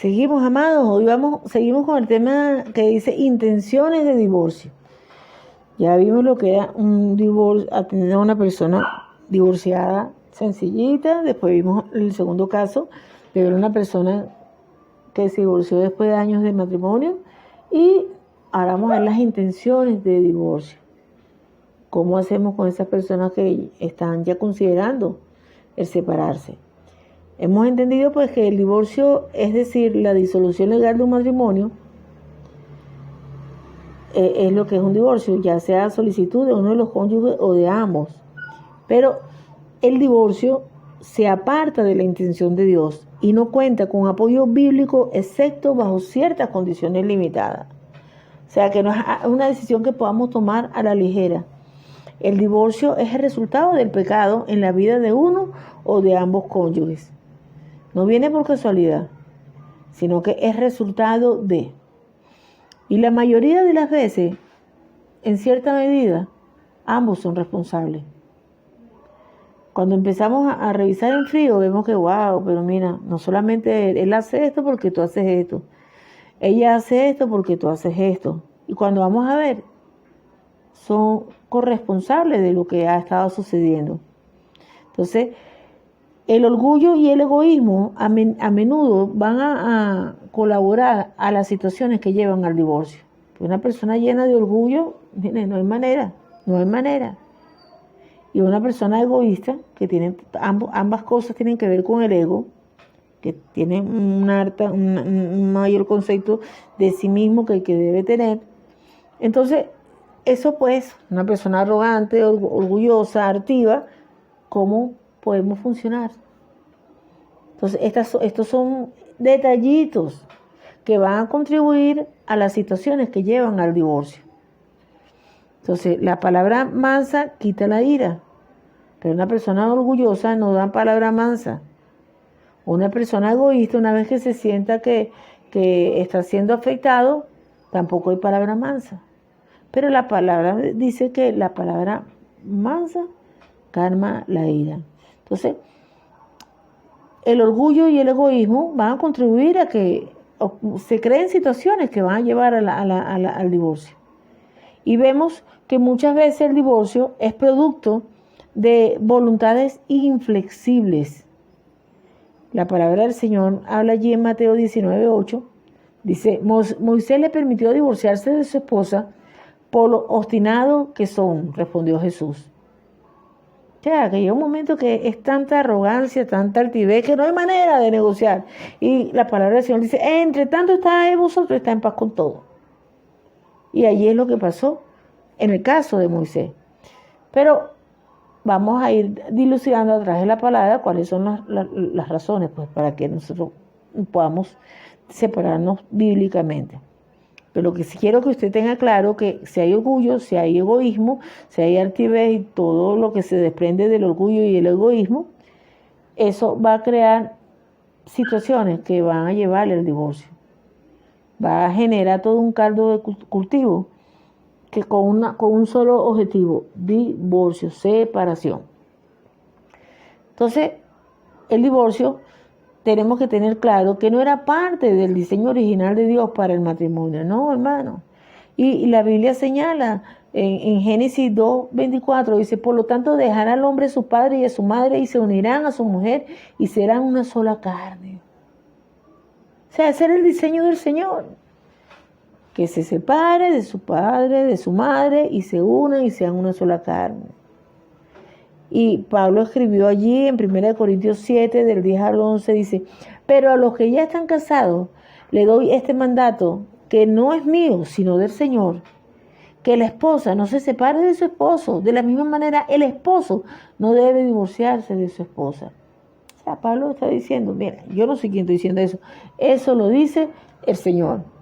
Seguimos, amados, seguimos con el tema que dice intenciones de divorcio. Ya vimos lo que era un divorcio, atender a una persona divorciada sencillita. Después vimos el segundo caso de ver una persona que se divorció después de años de matrimonio. Y ahora vamos a ver las intenciones de divorcio. ¿Cómo hacemos con esas personas que están ya considerando el separarse? Hemos entendido pues que el divorcio, es decir, la disolución legal de un matrimonio, es lo que es un divorcio, ya sea solicitud de uno de los cónyuges o de ambos. Pero el divorcio se aparta de la intención de Dios y no cuenta con apoyo bíblico excepto bajo ciertas condiciones limitadas. O sea que no es una decisión que podamos tomar a la ligera. El divorcio es el resultado del pecado en la vida de uno o de ambos cónyuges. No viene por casualidad, sino que es resultado de. Y la mayoría de las veces, en cierta medida, ambos son responsables. Cuando empezamos a revisar en frío, vemos que, wow, pero mira, no solamente él hace esto porque tú haces esto. Ella hace esto porque tú haces esto. Y cuando vamos a ver, son corresponsables de lo que ha estado sucediendo. Entonces, el orgullo y el egoísmo a menudo van a colaborar a las situaciones que llevan al divorcio. Una persona llena de orgullo, mire, no hay manera. Y una persona egoísta, que tiene ambas cosas tienen que ver con el ego, que tiene un mayor concepto de sí mismo que el que debe tener. Entonces, eso pues, una persona arrogante, orgullosa, altiva, ¿cómo podemos funcionar? Entonces, estos son detallitos que van a contribuir a las situaciones que llevan al divorcio. Entonces, la palabra mansa quita la ira, pero una persona orgullosa no da palabra mansa. Una persona egoísta, una vez que se sienta que está siendo afectado, tampoco hay palabra mansa. Pero la palabra dice que la palabra mansa calma la ira. Entonces, el orgullo y el egoísmo van a contribuir a que se creen situaciones que van a llevar al divorcio. Y vemos que muchas veces el divorcio es producto de voluntades inflexibles. La palabra del Señor habla allí en Mateo 19:8. Dice, Moisés le permitió divorciarse de su esposa por lo obstinado que son, respondió Jesús. O sea, que llega un momento que es tanta arrogancia, tanta altivez, que no hay manera de negociar. Y la palabra del Señor dice, entre tanto está vosotros, está en paz con todo. Y allí es lo que pasó en el caso de Moisés. Pero vamos a ir dilucidando a través de la palabra cuáles son las razones, pues, para que nosotros podamos separarnos bíblicamente. Pero lo que sí quiero que usted tenga claro que si hay orgullo, si hay egoísmo, si hay altivez y todo lo que se desprende del orgullo y el egoísmo, eso va a crear situaciones que van a llevarle al divorcio. Va a generar todo un caldo de cultivo que con un solo objetivo, divorcio, separación. Entonces, el divorcio tenemos que tener claro que no era parte del diseño original de Dios para el matrimonio, no, hermano. Y la Biblia señala en Génesis 2:24, dice, por lo tanto dejará al hombre a su padre y a su madre y se unirán a su mujer y serán una sola carne. O sea, ese era el diseño del Señor. Que se separe de su padre, de su madre y se unan y sean una sola carne. Y Pablo escribió allí en 1 Corintios 7, del 10 al 11, dice, pero a los que ya están casados, le doy este mandato, que no es mío, sino del Señor, que la esposa no se separe de su esposo. De la misma manera, el esposo no debe divorciarse de su esposa. O sea, Pablo está diciendo, mira, yo no sé quién está diciendo eso. Eso lo dice el Señor.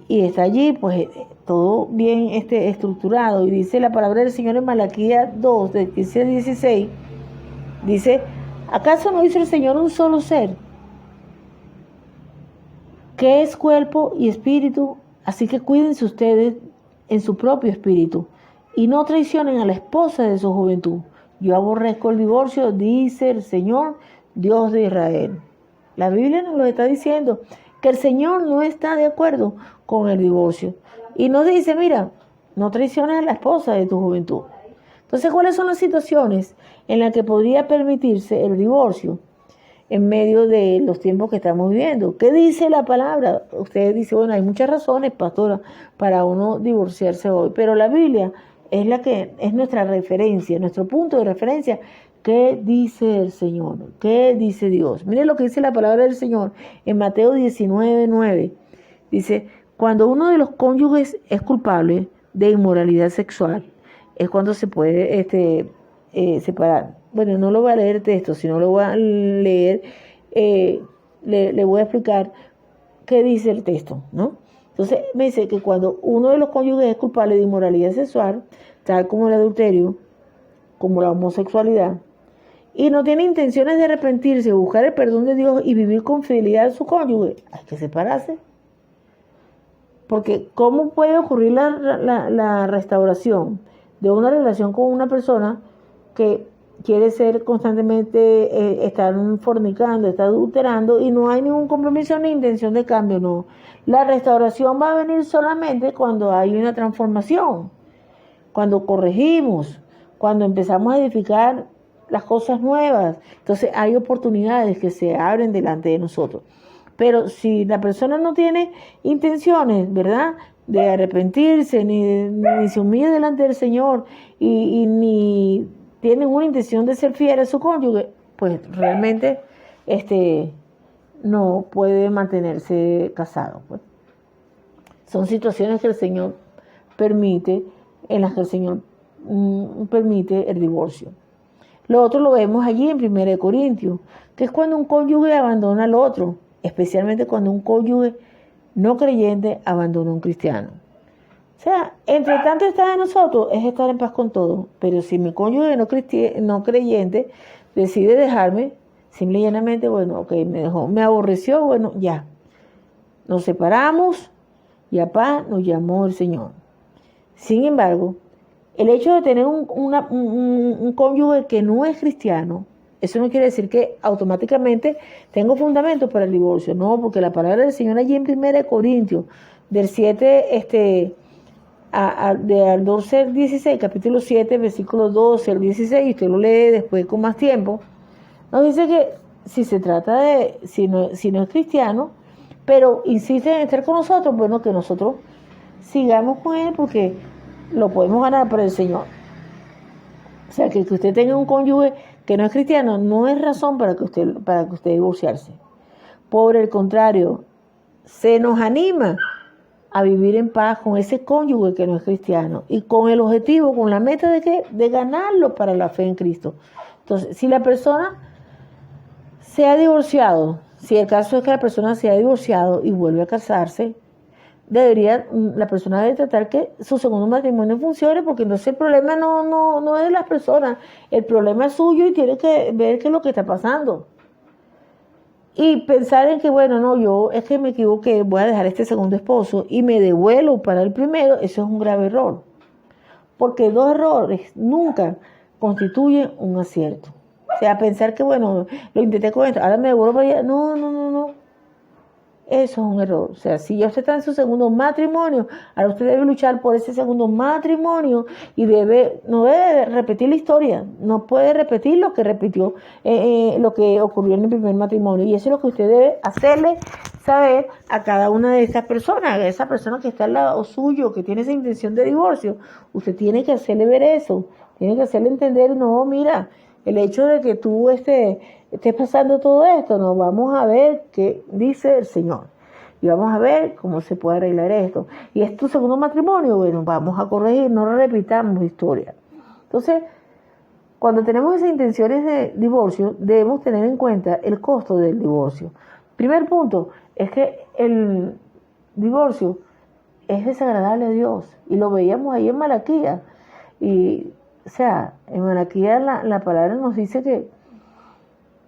Y está allí, pues, todo bien estructurado. Y dice la palabra del Señor en Malaquías 2, del 15 al 16, dice, ¿acaso no hizo el Señor un solo ser, que es cuerpo y espíritu? Así que cuídense ustedes en su propio espíritu, y no traicionen a la esposa de su juventud. Yo aborrezco el divorcio, dice el Señor, Dios de Israel. La Biblia nos lo está diciendo. que el Señor no está de acuerdo con el divorcio. Y nos dice, mira, no traiciones a la esposa de tu juventud. Entonces, ¿cuáles son las situaciones en las que podría permitirse el divorcio en medio de los tiempos que estamos viviendo? ¿Qué dice la palabra? Usted dice, bueno, hay muchas razones, pastora, para uno divorciarse hoy, pero la Biblia es la que es nuestra referencia, nuestro punto de referencia. ¿Qué dice el Señor? ¿Qué dice Dios? Mire lo que dice la palabra del Señor en Mateo 19:9. Dice, cuando uno de los cónyuges es culpable de inmoralidad sexual, es cuando se puede separar. Bueno, no lo voy a leer el texto, sino lo voy a leer, le voy a explicar qué dice el texto, ¿no? Entonces me dice que cuando uno de los cónyuges es culpable de inmoralidad sexual, tal como el adulterio, como la homosexualidad, y no tiene intenciones de arrepentirse, buscar el perdón de Dios y vivir con fidelidad a su cónyuge, hay que separarse. Porque ¿cómo puede ocurrir la restauración de una relación con una persona que quiere ser constantemente, estar fornicando, está adulterando y no hay ningún compromiso ni intención de cambio? No. La restauración va a venir solamente cuando hay una transformación, cuando corregimos, cuando empezamos a edificar las cosas nuevas. Entonces hay oportunidades que se abren delante de nosotros. Pero si la persona no tiene intenciones, ¿verdad?, de arrepentirse, ni se humilla delante del Señor y ni tiene una intención de ser fiel a su cónyuge, pues realmente no puede mantenerse casado. Pues. Son situaciones que el Señor permite, en las que el Señor permite el divorcio. Lo otro lo vemos allí en 1 Corintios, que es cuando un cónyuge abandona al otro, especialmente cuando un cónyuge no creyente abandona a un cristiano. O sea, entre tanto está de nosotros es estar en paz con todo, pero si mi cónyuge no creyente decide dejarme, simple y llanamente, bueno, ok, me dejó, me aborreció, bueno, ya, nos separamos y a paz nos llamó el Señor. Sin embargo, el hecho de tener un cónyuge que no es cristiano, eso no quiere decir que automáticamente tengo fundamentos para el divorcio. No, porque la palabra del Señor allí en 1 Corintios, del 7 al 12 al 16, capítulo 7, versículos 12 al 16, y usted lo lee después con más tiempo, nos dice que si se trata de, si no es cristiano, pero insiste en estar con nosotros, bueno, que nosotros sigamos con él porque lo podemos ganar por el Señor. O sea, que usted tenga un cónyuge que no es cristiano no es razón para que usted divorciarse. Por el contrario, se nos anima a vivir en paz con ese cónyuge que no es cristiano y con el objetivo, con la meta de ganarlo para la fe en Cristo. Entonces, si la persona se ha divorciado, si el caso es que la persona se ha divorciado y vuelve a casarse, la persona debe tratar que su segundo matrimonio funcione, porque entonces el problema no es de las personas, el problema es suyo y tiene que ver qué es lo que está pasando. Y pensar en que, bueno, no, yo es que me equivoqué, voy a dejar este segundo esposo y me devuelvo para el primero, eso es un grave error. Porque dos errores nunca constituyen un acierto. O sea, pensar que, bueno, lo intenté con esto, ahora me devuelvo para allá. No. Eso es un error. O sea, si ya usted está en su segundo matrimonio, ahora usted debe luchar por ese segundo matrimonio y no debe repetir la historia. No puede repetir lo que repitió, lo que ocurrió en el primer matrimonio. Y eso es lo que usted debe hacerle saber a cada una de estas personas, a esa persona que está al lado suyo, que tiene esa intención de divorcio. Usted tiene que hacerle ver eso. Tiene que hacerle entender, no, mira, el hecho de que tú estés pasando todo esto, nos vamos a ver qué dice el Señor. Y vamos a ver cómo se puede arreglar esto. Y es tu segundo matrimonio, bueno, vamos a corregir, no repitamos historia. Entonces, cuando tenemos esas intenciones de divorcio, debemos tener en cuenta el costo del divorcio. Primer punto, es que el divorcio es desagradable a Dios. Y lo veíamos ahí en Malaquías. Y, o sea, en Malaquías la palabra nos dice que,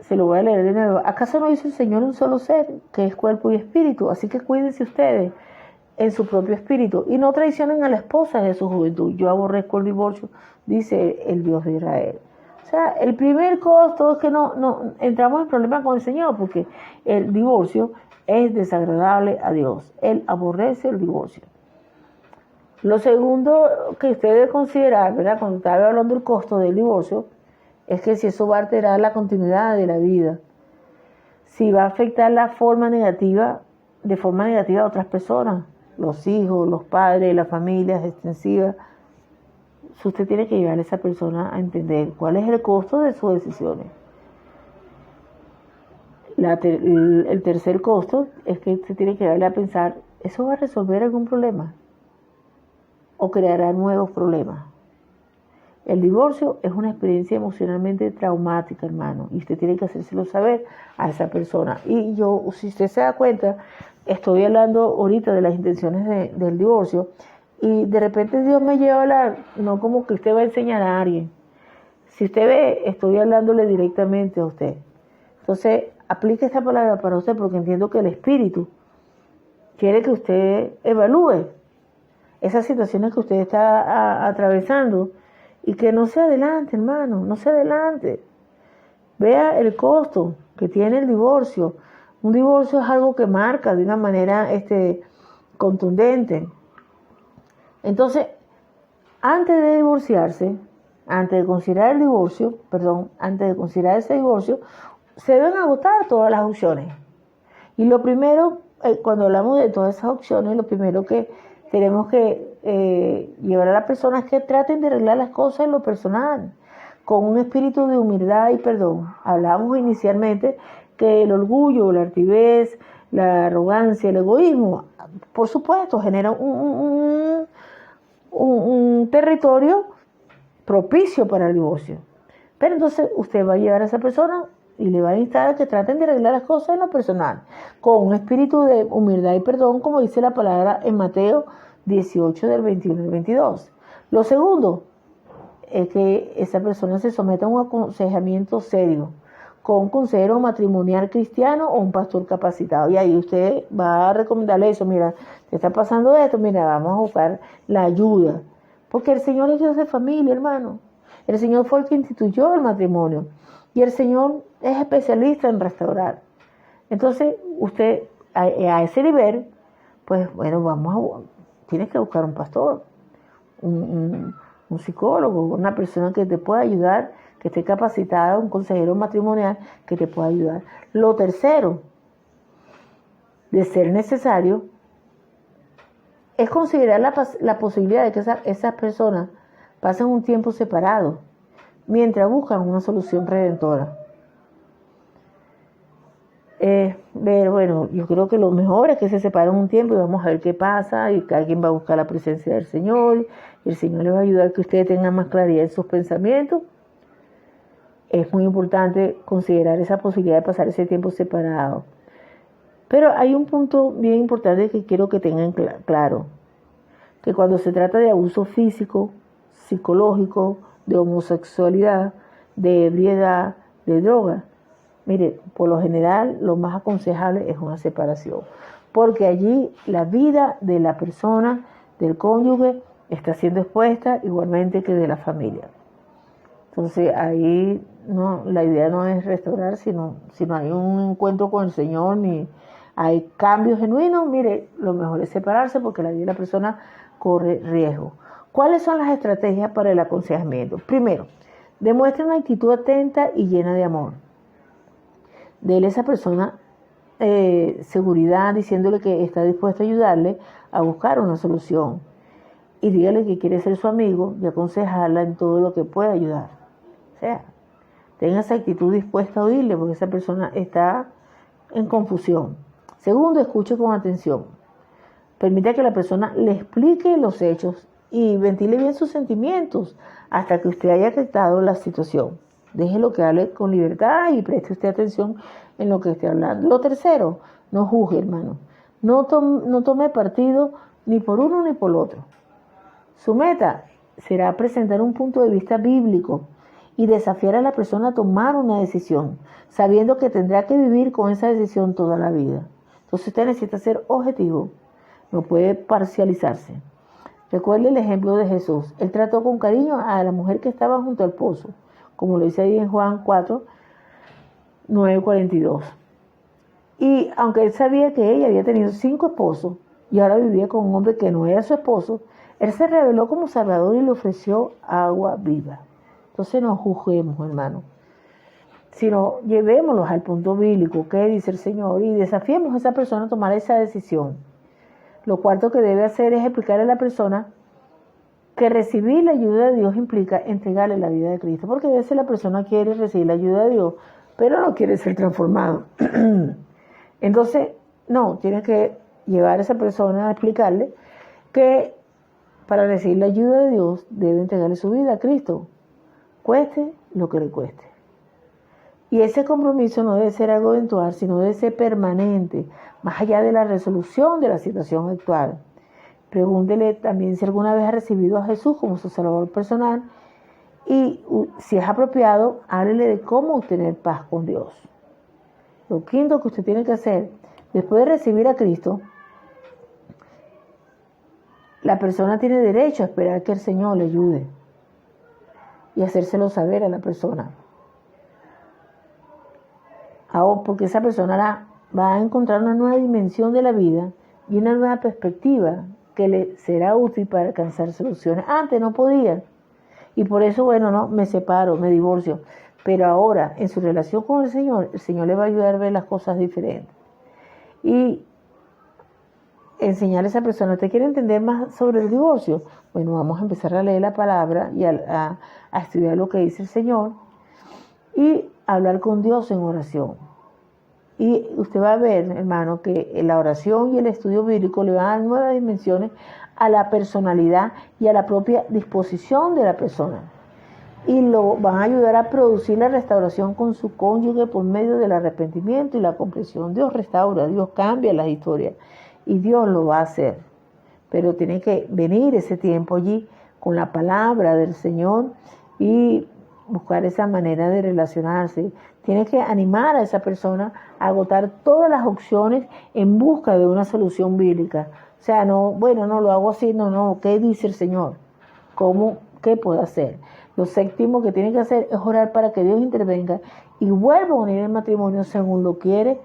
se lo voy a leer de nuevo, ¿acaso no hizo el Señor un solo ser, que es cuerpo y espíritu? Así que cuídense ustedes en su propio espíritu y no traicionen a la esposa de su juventud. Yo aborrezco el divorcio, dice el Dios de Israel. O sea, el primer costo es que no entramos en problemas con el Señor, porque el divorcio es desagradable a Dios. Él aborrece el divorcio. Lo segundo que usted debe considerar, ¿verdad?, cuando estaba hablando del costo del divorcio, es que si eso va a alterar la continuidad de la vida, si va a afectar de forma negativa a otras personas, los hijos, los padres, las familias extensivas. Usted tiene que llevar a esa persona a entender cuál es el costo de sus decisiones. El tercer costo es que usted tiene que darle a pensar, ¿eso va a resolver algún problema? ¿O creará nuevos problemas? El divorcio es una experiencia emocionalmente traumática, hermano, y usted tiene que hacérselo saber a esa persona. Y yo, si usted se da cuenta, estoy hablando ahorita de las intenciones del divorcio, y de repente Dios me lleva a hablar, no como que usted va a enseñar a alguien. Si usted ve, estoy hablándole directamente a usted. Entonces, aplique esta palabra para usted, porque entiendo que el Espíritu quiere que usted evalúe esas situaciones que usted está atravesando y que no se adelante, hermano, no se adelante. Vea el costo que tiene el divorcio. Un divorcio es algo que marca de una manera contundente. Entonces, antes de divorciarse, antes de considerar ese divorcio, se deben agotar todas las opciones. Y lo primero, cuando hablamos de todas esas opciones, lo primero que tenemos que llevar a las personas que traten de arreglar las cosas en lo personal, con un espíritu de humildad y perdón. Hablamos inicialmente que el orgullo, la altivez, la arrogancia, el egoísmo, por supuesto, generan un territorio propicio para el divorcio. Pero entonces usted va a llevar a esa persona y le va a instar a que traten de arreglar las cosas en lo personal, con un espíritu de humildad y perdón, como dice la palabra en Mateo 18, del 21 al 22. Lo segundo es que esa persona se someta a un aconsejamiento serio, con un consejero matrimonial cristiano o un pastor capacitado. Y ahí usted va a recomendarle eso, mira, te está pasando esto, mira, vamos a buscar la ayuda. Porque el Señor es Dios de familia, hermano. El Señor fue el que instituyó el matrimonio. Y el Señor es especialista en restaurar. Entonces, usted a ese nivel, pues bueno, tienes que buscar un pastor, un psicólogo, una persona que te pueda ayudar, que esté capacitada, un consejero matrimonial que te pueda ayudar. Lo tercero, de ser necesario, es considerar la posibilidad de que esas personas pasen un tiempo separado mientras buscan una solución redentora. Bueno, yo creo que lo mejor es que se separen un tiempo y vamos a ver qué pasa, y que alguien va a buscar la presencia del Señor, y el Señor les va a ayudar a que ustedes tengan más claridad en sus pensamientos. Es muy importante considerar esa posibilidad de pasar ese tiempo separado. Pero hay un punto bien importante que quiero que tengan claro, que cuando se trata de abuso físico, psicológico, de homosexualidad, de ebriedad, de droga, mire, por lo general lo más aconsejable es una separación, porque allí la vida de la persona, del cónyuge, está siendo expuesta igualmente que de la familia. Entonces ahí la idea no es restaurar, sino hay un encuentro con el Señor, ni hay cambios genuinos, mire, lo mejor es separarse porque la vida de la persona corre riesgo. ¿Cuáles son las estrategias para el aconsejamiento? Primero, demuestre una actitud atenta y llena de amor. Dele a esa persona seguridad, diciéndole que está dispuesto a ayudarle a buscar una solución. Y dígale que quiere ser su amigo y aconsejarla en todo lo que pueda ayudar. O sea, tenga esa actitud dispuesta a oírle, porque esa persona está en confusión. Segundo, escuche con atención. Permita que la persona le explique los hechos y ventile bien sus sentimientos hasta que usted haya aceptado la situación. Déjelo que hable con libertad y preste usted atención en lo que esté hablando. Lo tercero, no juzgue, hermano. No tome partido ni por uno ni por el otro. Su meta será presentar un punto de vista bíblico y desafiar a la persona a tomar una decisión, sabiendo que tendrá que vivir con esa decisión toda la vida. Entonces usted necesita ser objetivo, no puede parcializarse. Recuerde el ejemplo de Jesús. Él trató con cariño a la mujer que estaba junto al pozo, como lo dice ahí en Juan 4, 9, 42. Y aunque él sabía que ella había tenido 5 esposos y ahora vivía con un hombre que no era su esposo, él se reveló como Salvador y le ofreció agua viva. Entonces no juzguemos, hermano, sino llevémoslos al punto bíblico, que dice el Señor, y desafiemos a esa persona a tomar esa decisión. Lo cuarto que debe hacer es explicarle a la persona que recibir la ayuda de Dios implica entregarle la vida de Cristo, porque a veces la persona quiere recibir la ayuda de Dios, pero no quiere ser transformado. Entonces, no, tienes que llevar a esa persona a explicarle que para recibir la ayuda de Dios debe entregarle su vida a Cristo, cueste lo que le cueste. Y ese compromiso no debe ser algo eventual, sino debe ser permanente, más allá de la resolución de la situación actual. Pregúntele también si alguna vez ha recibido a Jesús como su Salvador personal y si es apropiado, háblele de cómo obtener paz con Dios. Lo quinto que usted tiene que hacer, después de recibir a Cristo, la persona tiene derecho a esperar que el Señor le ayude y hacérselo saber a la persona. Porque esa persona va a encontrar una nueva dimensión de la vida y una nueva perspectiva que le será útil para alcanzar soluciones. Antes no podía. Y por eso, no, me separo, me divorcio. Pero ahora, en su relación con el Señor le va a ayudar a ver las cosas diferentes. Y enseñar a esa persona, ¿usted quiere entender más sobre el divorcio? Bueno, vamos a empezar a leer la palabra y a estudiar lo que dice el Señor y hablar con Dios en oración. Y usted va a ver, hermano, que la oración y el estudio bíblico le van a dar nuevas dimensiones a la personalidad y a la propia disposición de la persona. Y lo van a ayudar a producir la restauración con su cónyuge por medio del arrepentimiento y la comprensión. Dios restaura, Dios cambia las historias y Dios lo va a hacer. Pero tiene que venir ese tiempo allí con la palabra del Señor y buscar esa manera de relacionarse. Tiene que animar a esa persona a agotar todas las opciones en busca de una solución bíblica. O sea, no, no lo hago así, no, ¿qué dice el Señor? ¿Qué puedo hacer? Lo séptimo que tiene que hacer es orar para que Dios intervenga y vuelva a unir el matrimonio según lo quiere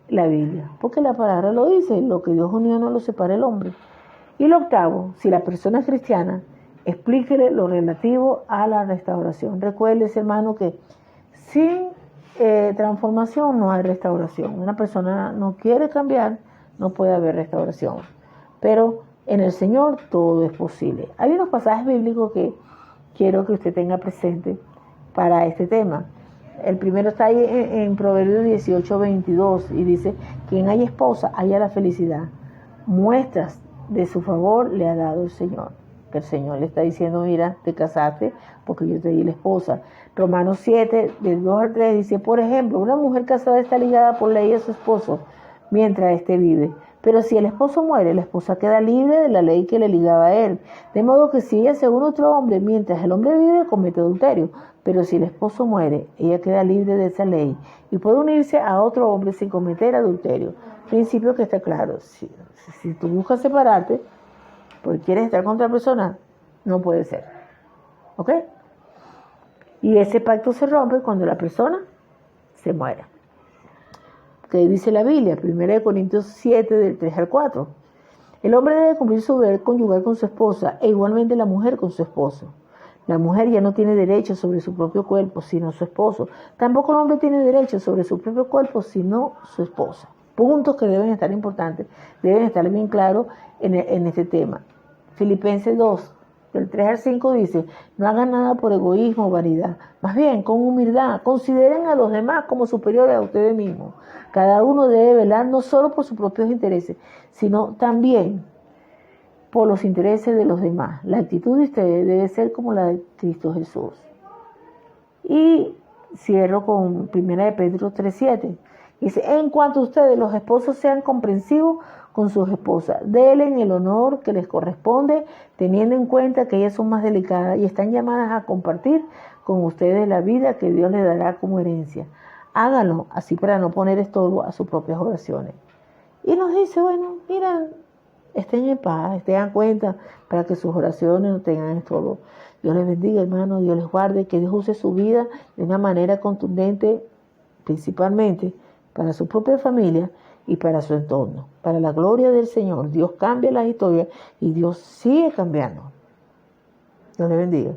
la Biblia. Porque la palabra lo dice, lo que Dios unió no lo separa el hombre. Y lo octavo, si la persona es cristiana, explíquele lo relativo a la restauración. Recuerde, hermano, que sin transformación no hay restauración. Una persona no quiere cambiar, no puede haber restauración. Pero en el Señor todo es posible. Hay unos pasajes bíblicos que quiero que usted tenga presente para este tema. El primero está ahí en Proverbios 18:22 y dice: quien haya esposa, haya la felicidad. Muestras de su favor le ha dado el Señor. Que el Señor le está diciendo: mira, te casaste porque yo te di la esposa. Romanos 7, del 2 al 3 dice: por ejemplo, una mujer casada está ligada por ley a su esposo mientras éste vive. Pero si el esposo muere, la esposa queda libre de la ley que le ligaba a él. De modo que si ella se une a otro hombre mientras el hombre vive, comete adulterio. Pero si el esposo muere, ella queda libre de esa ley y puede unirse a otro hombre sin cometer adulterio. Principio que está claro. Si tú buscas separarte porque quieres estar con otra persona, no puede ser. ¿Ok? Y ese pacto se rompe cuando la persona se muere. Que dice la Biblia, 1 Corintios 7, del 3 al 4. El hombre debe cumplir su deber conyugal con su esposa e igualmente la mujer con su esposo. La mujer ya no tiene derecho sobre su propio cuerpo, sino su esposo. Tampoco el hombre tiene derecho sobre su propio cuerpo, sino su esposa. Puntos que deben estar importantes, deben estar bien claros en este tema. Filipenses 2, del 3 al 5 dice: no hagan nada por egoísmo o vanidad, más bien con humildad, consideren a los demás como superiores a ustedes mismos. Cada uno debe velar no solo por sus propios intereses, sino también por los intereses de los demás. La actitud de ustedes debe ser como la de Cristo Jesús. Y cierro con 1 de Pedro 3:7. Dice: en cuanto a ustedes, los esposos, sean comprensivos con sus esposas, denle el honor que les corresponde, teniendo en cuenta que ellas son más delicadas y están llamadas a compartir con ustedes la vida que Dios les dará como herencia. Háganlo así para no poner estorbo a sus propias oraciones. Y nos dice: miren, estén en paz, tengan cuenta para que sus oraciones no tengan estorbo. Dios les bendiga, hermano, Dios les guarde, que Dios use su vida de una manera contundente, principalmente para su propia familia y para su entorno. Para la gloria del Señor, Dios cambia las historias y Dios sigue cambiando. Dios le bendiga.